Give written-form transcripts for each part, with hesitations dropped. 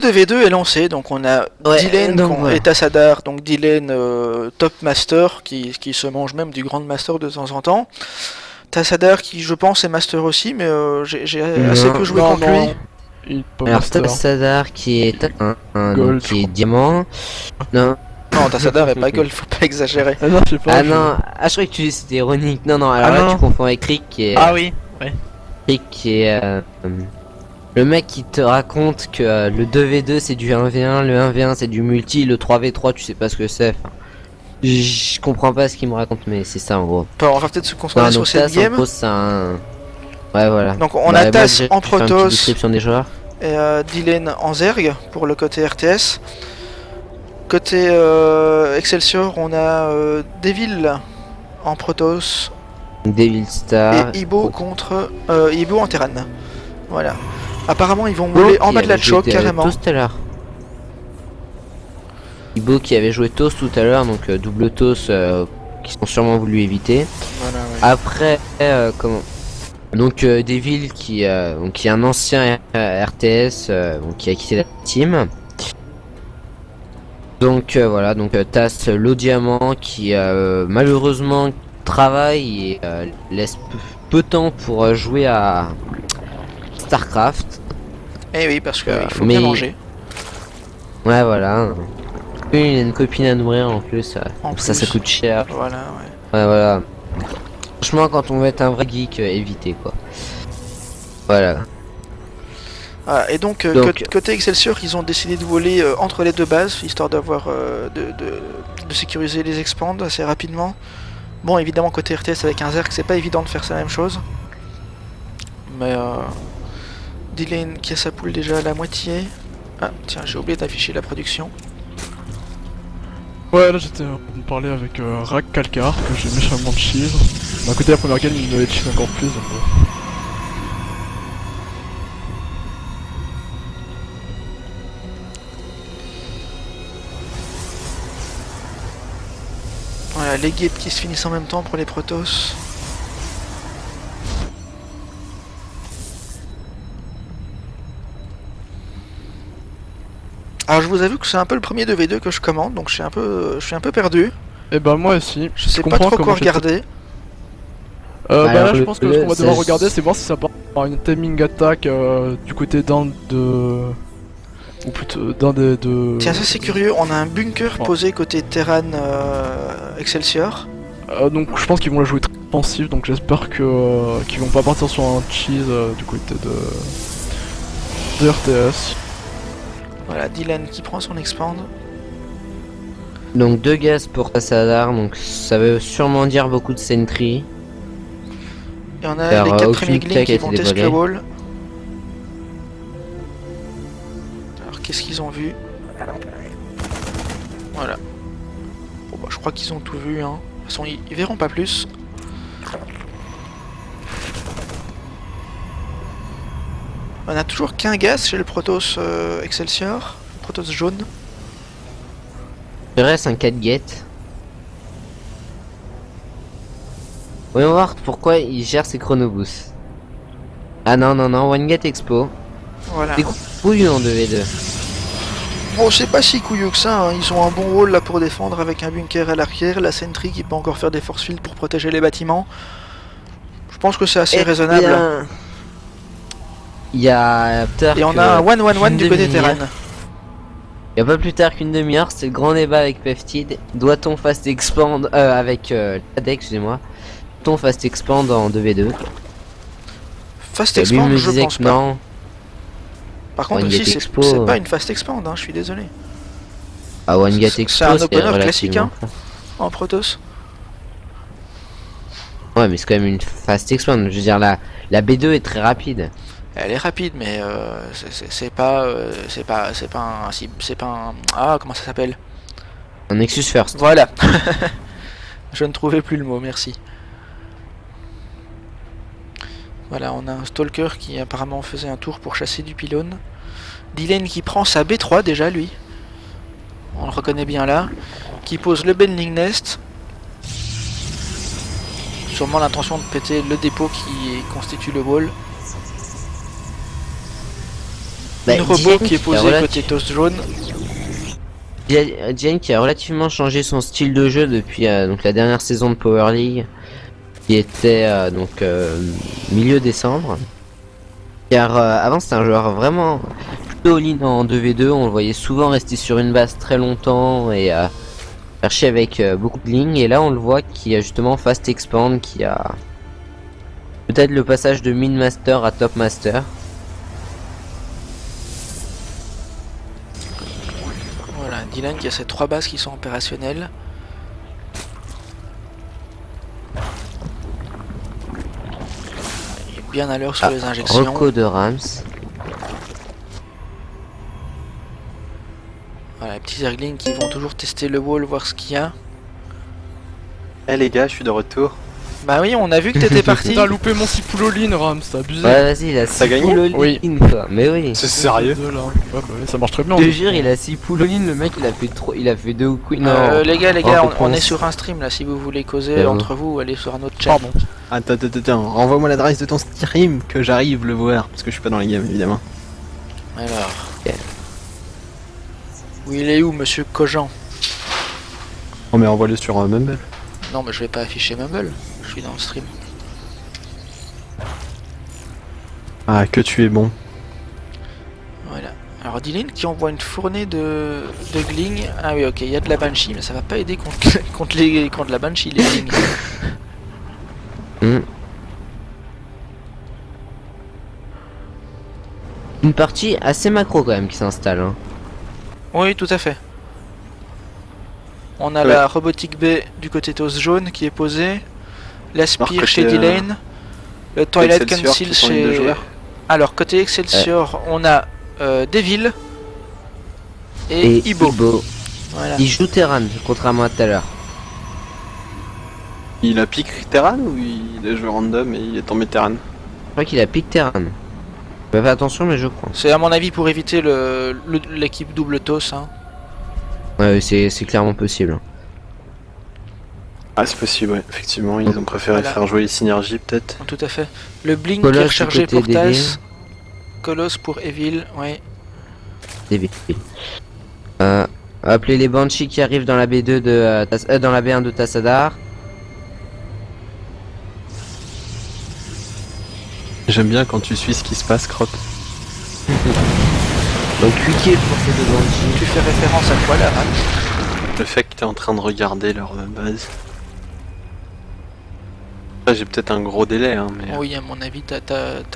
2v2 est lancé, donc on a Ouais, Dylan donc, voilà. et Tassadar, donc Dylan top master qui se mange même du grand master de temps en temps. Tassadar qui je pense est master aussi, mais j'ai assez peu joué Non, contre non. lui. Il est pas Alors master. Tassadar qui est donc, Gold, qui est je diamant. Non. Non, Tassadar est pas gold, faut pas exagérer. Ah non, je sais pas. Ah non, ah je croyais que tu disais c'était ironique. Non non, alors Ah là non. tu confonds avec Rick qui est Oui. Rick qui est le mec qui te raconte que le 2v2 c'est du 1v1, le 1v1 c'est du multi, le 3v3 tu sais pas ce que c'est. Enfin, je comprends pas ce qu'il me raconte mais c'est ça en gros. Bon, on va peut-être se concentrer Non, sur donc cette Tass en game. gros c'est un... Ouais voilà. Donc on Bah, a moi, Tass j'ai en fait une petite Protoss description des joueurs. et Dylan en Zerg pour le côté RTS. Côté Excelsior, on a Devil en Protoss Devil Star. et Ibo contre Ibo en Terran. Voilà. Apparemment, ils vont rouler en bas de la choke carrément. Toast tout à l'heure. Ibo qui avait joué Toast tout à l'heure, donc double Toast qui sont sûrement voulu éviter. Voilà, ouais. Après, comment donc Devil qui est un ancien RTS donc, qui a quitté la team. Donc voilà, donc Tass le diamant qui malheureusement travaille et laisse peu de temps pour jouer à Starcraft. Eh oui, parce qu'il faut mais- bien manger. Ouais voilà. Il a une copine à nourrir en plus, En ça plus. coûte cher. Voilà, ouais. Ouais voilà. Franchement quand on veut être un vrai geek, évitez quoi. Voilà. Ah, et donc, Donc- côté Excelsior, ils ont décidé de voler entre les deux bases, histoire d'avoir de sécuriser les expands assez rapidement. Bon, évidemment, côté RTS avec un Zerg, c'est pas évident de faire ça la même chose. Mais Dylan qui a sa poule déjà à la moitié. Ah, tiens, j'ai oublié d'afficher la production. Ouais, là j'étais en train de parler avec Rack Calcar, que j'ai méchamment cheese. D'un côté, la première game, il m'avait cheese encore plus. Donc, Voilà, les gates qui se finissent en même temps pour les Protoss. Alors je vous avoue que c'est un peu le premier 2v2 que je commande, donc je suis un peu perdu. Et bah, moi aussi. Je sais pas comprends trop comment quoi j'étais- regarder. Bah là, Alors, je pense que ce qu'on va devoir regarder, c'est voir si ça part par une timing attack du côté d'un de. Ou plutôt d'un des deux. Tiens, ça c'est curieux, on a un bunker Oh. posé côté Terran Excelsior. Donc je pense qu'ils vont la jouer très offensif, donc j'espère que qu'ils vont pas partir sur un cheese du côté de RTS. Voilà, Dylan qui prend son expand. Donc 2 gaz pour Tassadar, donc ça veut sûrement dire beaucoup de sentry. Et on a Car, les 4 aucune premiers tech glings a qui été vont test dévoilée. le wall. Alors qu'est-ce qu'ils ont vu? Voilà. Bon bah je crois qu'ils ont tout vu hein. De toute façon ils verront pas plus. On a toujours qu'un gaz chez le Protoss Excelsior, le Protoss jaune. Il reste un 4 get. Voyons voir pourquoi il gère ses chronoboosts. Ah non, non, non, One Get Expo. Voilà. Des couilles en 2v2. Bon, c'est pas si couilleux que ça, hein. Ils ont un bon rôle là pour défendre avec un bunker à l'arrière, la sentry qui peut encore faire des force fields pour protéger les bâtiments. Je pense que c'est assez raisonnable. Bien, il y a peut-être Et on a un 1-1-1 du côté Terran. Il y a pas plus tard qu'une demi-heure, c'est le grand débat avec Peftid. Doit-on fast expand avec Tadek, excusez-moi. Doit-on fast expand en 2v2? Fast Lui expand, me je disait pense que pas. non. Par contre, One ici, Get c'est Expo, pas une fast expand, hein, je suis désolé. Ah, One Get C'est Expo, un opener classique, relativement hein. En Protoss. Ouais, mais c'est quand même une fast expand. Je veux dire, la B2 est très rapide. Elle est rapide, mais c'est pas un... Ah, comment ça s'appelle? Un Nexus First. Voilà. Je ne trouvais plus le mot, merci. Voilà, on a un Stalker qui apparemment faisait un tour pour chasser du pylône. Dylan qui prend sa B3 déjà, lui. On le reconnaît bien là. Qui pose le Bending Nest. Sûrement l'intention de péter le dépôt qui constitue le wall. Bah, Une robot Diane qui est a posée côté toast jaune. Diane qui a relativement changé son style de jeu depuis donc la dernière saison de Power League, qui était milieu décembre. Car avant c'était un joueur vraiment plutôt all-in en 2v2, on le voyait souvent rester sur une base très longtemps et chercher avec beaucoup de lignes. Et là on le voit qui a justement Fast Expand, qui a peut-être le passage de Min Master à Top Master. Voilà, Dylan qui a ses 3 bases qui sont opérationnelles. Il est bien à l'heure sur les injections. Reco de Rams. Voilà, les petits Zerglings qui vont toujours tester le wall, voir ce qu'il y a. Eh les gars, je suis de retour. Bah oui, on a vu que t'étais parti. T'as loupé mon Cipouloline, Rams, t'as abusé. Ouais, vas-y, il a T'as 6 gagné poules Oui. quoi. Mais oui. C'est sérieux? Deux, là. Ouais, bah oui, ça marche très bien. Je te jure, il a 6 poules le mec il a fait 2 ou queen. Non. Les gars, Oh, on est pense. sur un stream là. Si vous voulez causer C'est bon. entre vous, allez sur un autre chat. Pardon. Attends, renvoie-moi l'adresse de ton stream que j'arrive le voir, parce que je suis pas dans la game évidemment. Alors. Ok. Oui, il est où, monsieur Cogent? Oh mais envoie-le sur Mumble. Non, mais je vais pas afficher Mumble. Je suis dans le stream. Ah, que tu es bon. Voilà. Alors Dylan qui envoie une fournée de Gling. Ah oui, ok, il y a de la Banshee, mais ça va pas aider contre la Banshee, les Gling. Une partie assez macro quand même qui s'installe. Hein. Oui, tout à fait. On a Ouais. la robotique B du côté toast jaune qui est posée. L'Aspire Alors, côté, chez Dylan. Le Twilight Excelsior, Council qui sont les deux chez... joueurs. Alors, côté Excelsior, on a Devil et Ibo. Voilà. Il joue Terran, contrairement à tout à l'heure. Il a pique Terran ou il a joué random et il est tombé Terran? Je crois qu'il a pick Terran. Je vais faire attention, mais je crois. C'est à mon avis pour éviter l'équipe double toss. Hein. Ouais, c'est clairement possible. Ah c'est possible, ouais. Effectivement, ils ont préféré Voilà. faire jouer les synergies peut-être. Tout à fait. Le Blink Colosse qui est du rechargé côté pour d'Evil. Tass. Colosse pour Evil, ouais. Débile. Appelez les Banshee qui arrivent dans la B2 de dans la B1 de Tassadar. J'aime bien quand tu suis ce qui se passe, Croc. Donc 8 kills pour ces deux Banshee. Tu fais référence à quoi là, Ram? Le fait que t'es en train de regarder leur base. Là j'ai peut-être un gros délai, hein, mais... Oui, à mon avis, t'as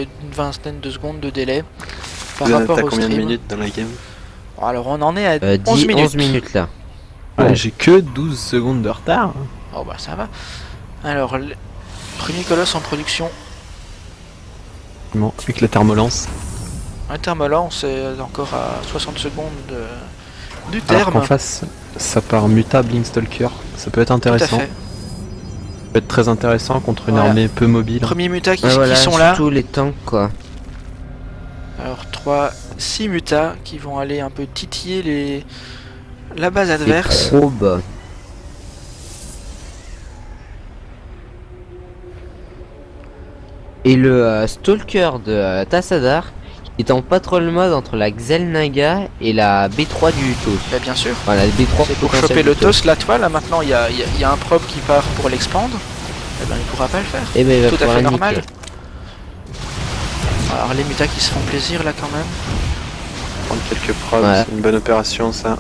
une vingtaine de secondes de délai par T'as rapport au combien de stream. minutes dans la game? Alors, on en est à 11 10, minutes. 11 minutes là. Ouais, Ouais. j'ai que 12 secondes de retard. Oh bah ça va. Alors, le premier colosse en production. Bon, avec la thermolance. Un terme là, on est encore à 60 secondes du Alors terme. qu'en face, ça part Muta Blinkstalker. Ça peut être Tout à intéressant. fait. Ça peut être très intéressant contre une Voilà. armée peu mobile. Premier muta qui, Ouais, voilà, qui sont là. surtout les tanks quoi. Alors 6 mutas qui vont aller un peu titiller la base Les adverse. probes. Et le Stalker de Tassadar qui est en patrol mode entre la Xelnaga et la B3 du Toast. Bah, bien sûr. Enfin, la B3 C'est pour potentielle choper du le toss, la toile. Là, maintenant, il y a un probe qui part pour l'expand. Eh ben, il pourra pas le faire. Et ben il va Tout à pouvoir fait la normal. niquer. Alors les mutas qui se font plaisir là quand même. Prendre quelques probes, Ouais. c'est une bonne opération ça.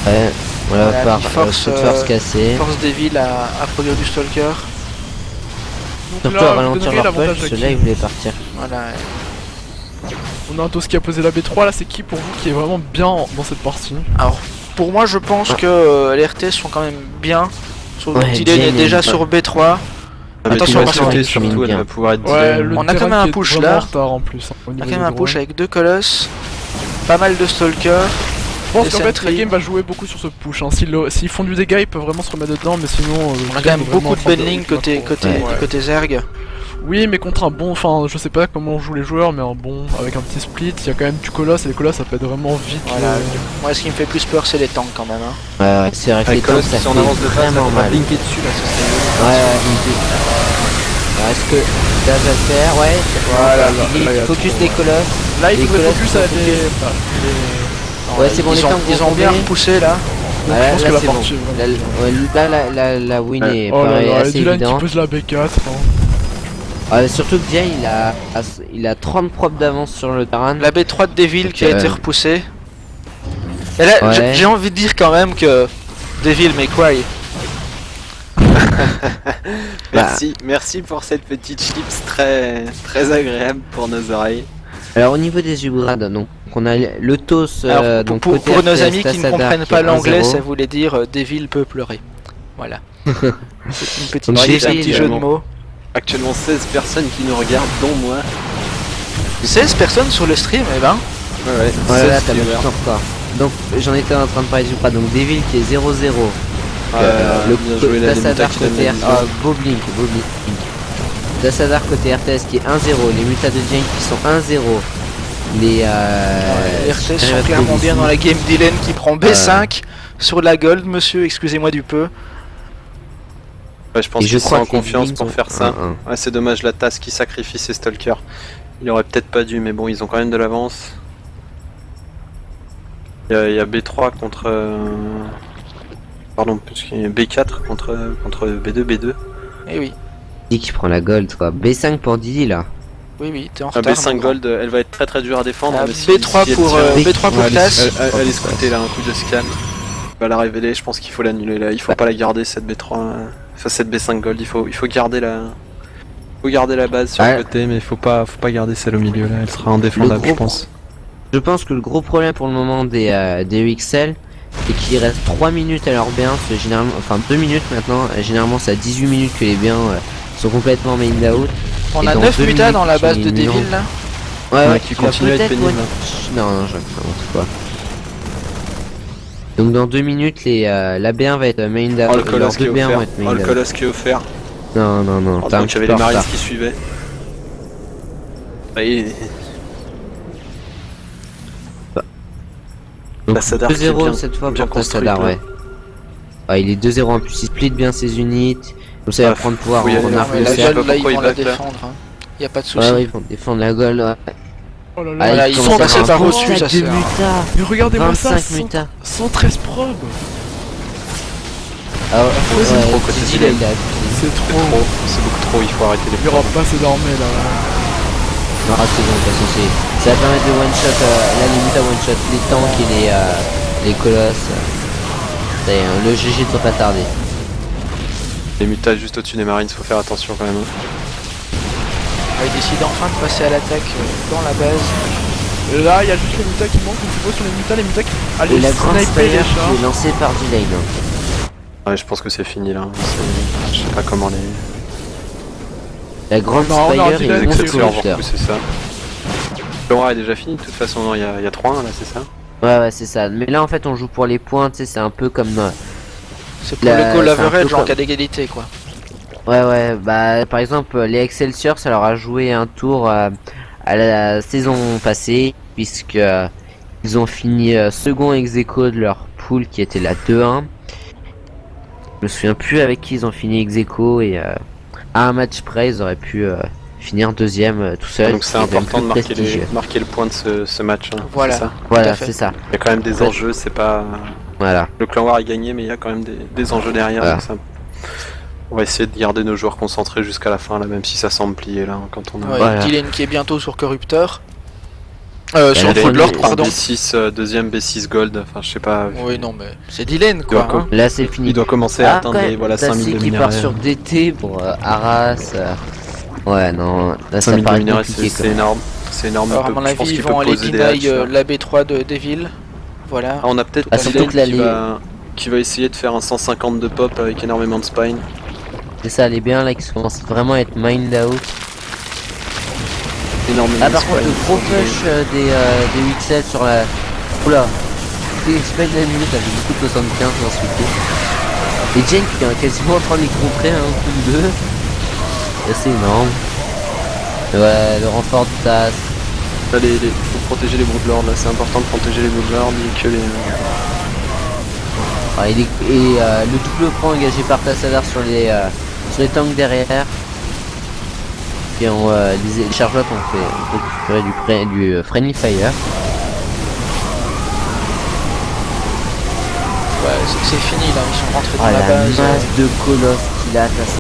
Ouais, voilà, Voilà, par puis force, toute force cassée. Force des villes à produire du stalker. Donc Surtout là, à vous ralentir donnerez leur push, l'avantage à ceux-là qui ils voulaient partir. Voilà. On a un Toast qui a posé la B3, là c'est qui pour vous qui est vraiment bien dans cette partie? Alors pour moi je pense que les RTS sont quand même bien. Sauf Ouais, que Dylan est Jane déjà est- sur B3. Ah, mais Attention, tu vas attention, sauter il surtout, termine elle bien. va pouvoir être Ouais, design. le On a quand terrain même un qui est push, vraiment là. en retard en plus. Hein, au On a niveau quand même des un push drones. avec 2 colosses. Pas mal de stalkers. Je pense des qu'en fait la sentries. game va jouer beaucoup sur ce push. Hein. S'ils font du dégât, ils peuvent vraiment se remettre dedans, mais sinon. On a quand même beaucoup de benling côté Zerg. Oui, mais contre un bon. Enfin, je sais pas comment jouent les joueurs, mais un bon. Avec un petit split, il y a quand même du colosse et les colosses ça peut être vraiment vite. Voilà. Moi ce qui me fait plus peur c'est les tanks quand même. Hein. Ouais, c'est vrai que les Avec tanks Colosse, ça si on fait avance de face, vraiment on va mal. blinker dessus là, ça serait Ouais, alors, est-ce que ça va le faire? Ouais, Voilà, il là, il y a focus trop, des ouais. colosses. Là, il Les faudrait colosses focus sont à focus. Non, Ouais, c'est bon, les ils ont, tanks ils vont ont bien tomber. repoussé là. Donc, Ouais, je pense là, que la c'est partie bon. est vraiment Là, la win est Oh là paraît là, et assez Dylan qui évidente. pose la B4. Hein. Surtout que Jay il a 30 propres d'avance sur le terrain. La B3 de Devil qui a Donc, été repoussée. Et là, Ouais. j'ai envie de dire quand même que Devil May Cry. Merci pour cette petite chips très agréable pour nos oreilles. Alors au niveau des upgrades, donc on a le TOS Alors, donc pour côté nos RTS, amis qui ne Tassadar, comprennent qui pas est l'anglais, 1-0. ça voulait dire Devil peut pleurer. Voilà. C'est une petite Donc, chips, un Devil, petit jeu de vraiment. mots. Actuellement 16 personnes qui nous regardent, dont moi. 16 personnes sur le stream, eh ben. Ouais, Voilà, 16 t'as même viewers. tout encore. Donc j'en étais en train de parler du upgrade, donc Devil qui est 0-0. Bien joué la Tassadar Lemita qui côté donne la vision. Boblink. Tassadar côté RTS qui est 1-0, les mutas de Jane qui sont 1-0. Les Les RTS sont clairement bien dans la game. Dylan qui prend B5 sur la gold, monsieur, excusez-moi du peu. Ouais, je pense Et je qu'ils sont crois en que les confiance Blinks pour ont faire ça. 1-1. Ouais, c'est dommage la tasse qui sacrifie ses stalkers. Il aurait peut-être pas dû, mais bon, ils ont quand même de l'avance. Il y a B3 contre. Pardon, parce qu'il y a B4 contre B2, B2. Eh oui, Didi qui prend la gold quoi. B5 pour Didi là. oui, t'es en Ah, retard. B5 mon grand. Gold, elle va être très dure à défendre. Ah, mais si B3 elle pour, tient- B3 pour Ouais, Tass. Elle est scoutée là, un coup de scan. Il va la révéler, je pense qu'il faut l'annuler là. Il faut pas la garder cette B3. Enfin, cette B5 Gold, il faut garder la base sur Ouais. le côté, mais faut pas garder celle au milieu là. Elle sera indéfendable, Le je gros pense. Je pense que le gros problème pour le moment des EXL, c'est qu'il reste 3 minutes à leur B1, c'est généralement, enfin 2 minutes maintenant, généralement c'est à 18 minutes que les B1 sont complètement mained out. On Et a dans 9 2 mutas dans la minutes, base ils de ont- Devil là. Ouais, qui tu vas continue à être peut-être pénible. Non, je n'importe quoi. Donc dans 2 minutes, la B1 va être mained out. Oh, le leurs colosse qui deux est B1 offert. vont être Oh, mained le out. colosse qui est offert. Non, t'as un Donc il y petit avait peu les en Marines retard. qui suivaient. Et Donc Tassadar qui est 2-0 bien- cette fois bien pour construit, Tassadar, là. ouais. Ouais, il est 2-0 en plus, il split bien ses unités. Comme ça, il va Ah, prendre pouvoir faut y en aller, renard mais Mais le la je sais cercle. gold pas là, ils pourquoi vont il la back, là. défendre. Hein. Y a pas de souci. Ouais, ouais, ils vont défendre la goal. Ouais. Oh là là. Ah, Voilà, ils ils commencent sont passés à par faire au-dessus, ça 27 c'est. de mutas. Mais regardez-moi ça, 25 mutas. 113 probes. Ah ouais, c'est trop côté Didi, Dylan. là, il a abusé. C'est C'est trop. trop, c'est beaucoup trop, il faut arrêter les Il y aura probes. pas assez d'armée là. Non, c'est bon, de toute façon, ça va permettre de one-shot, la limite à one-shot les tanks et les colosses. Ça y est, hein, le GG ne doit pas tarder. Les mutas juste au-dessus des Marines, faut faire attention quand même. Il décide enfin de passer à l'attaque dans la base. Et là, il y a juste les mutas qui manquent. On se voit sur les mutas qui. Et Allez, la grande sniper les spire chars. qui est lancée par Delay. Ouais, je pense que c'est fini là. Je sais pas comment les. La grande Non, on aura spire dit est là, mon c'est Exception, on va conducteur. repousser ça. L'aura est déjà fini, de toute façon, non, il y a 3-1 là, c'est ça? Ouais, c'est ça. Mais là, en fait, on joue pour les points, tu sais, c'est un peu comme. C'est pour Là, le goal c'est un peu average en comme- cas d'égalité quoi. Ouais, bah, par exemple, les Excelsior, ça leur a joué un tour à la saison passée, puisque ils ont fini second ex aequo de leur pool qui était la 2-1. Je me souviens plus avec qui ils ont fini ex aequo et à un match près, ils auraient pu finir deuxième tout seul. Donc c'est ce qui est quand même important de plus marquer, prestigieux. marquer le point de ce match. Hein, Voilà. c'est ça. Voilà, à fait. c'est ça. Il y a quand même des Ouais. enjeux, c'est pas. Voilà. Le clan War est gagné, mais il y a quand même des enjeux derrière. Voilà. donc ça- On va essayer de garder nos joueurs concentrés jusqu'à la fin, là, même si ça semble plier là, hein, quand on a. Ouais, Voilà. Dylan qui est bientôt sur Corrupteur. Elle Sur a True fait Lord, des- pardon. B6, deuxième B6 Gold, enfin je sais pas. Oui, non, mais c'est Dylan Il doit quoi. Hein. Là, c'est fini. Il doit commencer à Ah, atteindre quand les même, voilà, Tassi 5000 de qui minerais. part sur DT pour Arras. Ouais, non, là ça 5000 de paraît minerais, compliqué. c'est énorme. C'est énorme. Alors à il peut- mon je pense avis, ils qu'il peut vont aller poser des deny hatches, là. la B3 de Devil. Voilà. Ah, on a peut-être Ah, surtout Dylan que là, qui va essayer de faire un 150 de pop avec énormément de spine. C'est ça, les bien là qui commencent vraiment à être mind out. Énormément Ah, de par contre, spine. le gros push des Wixel sur la. Oula, les spells de la minute avec beaucoup de 75 dans ce côté. Et Jane qui est quasiment en train de les contrer un coup ou deux. C'est énorme. Ouais, le renfort du TAS. Là, faut protéger les Broodlords, là, c'est important de protéger les Broodlords et que les. Ah, le double prend engagé par Tassadar sur les tanks derrière. Et les chargeottes ont fait récupérer du Friendly Fire. Ouais, c'est fini là, ils sont rentrés dans Oh la la base. masse de colosses qu'il a, ça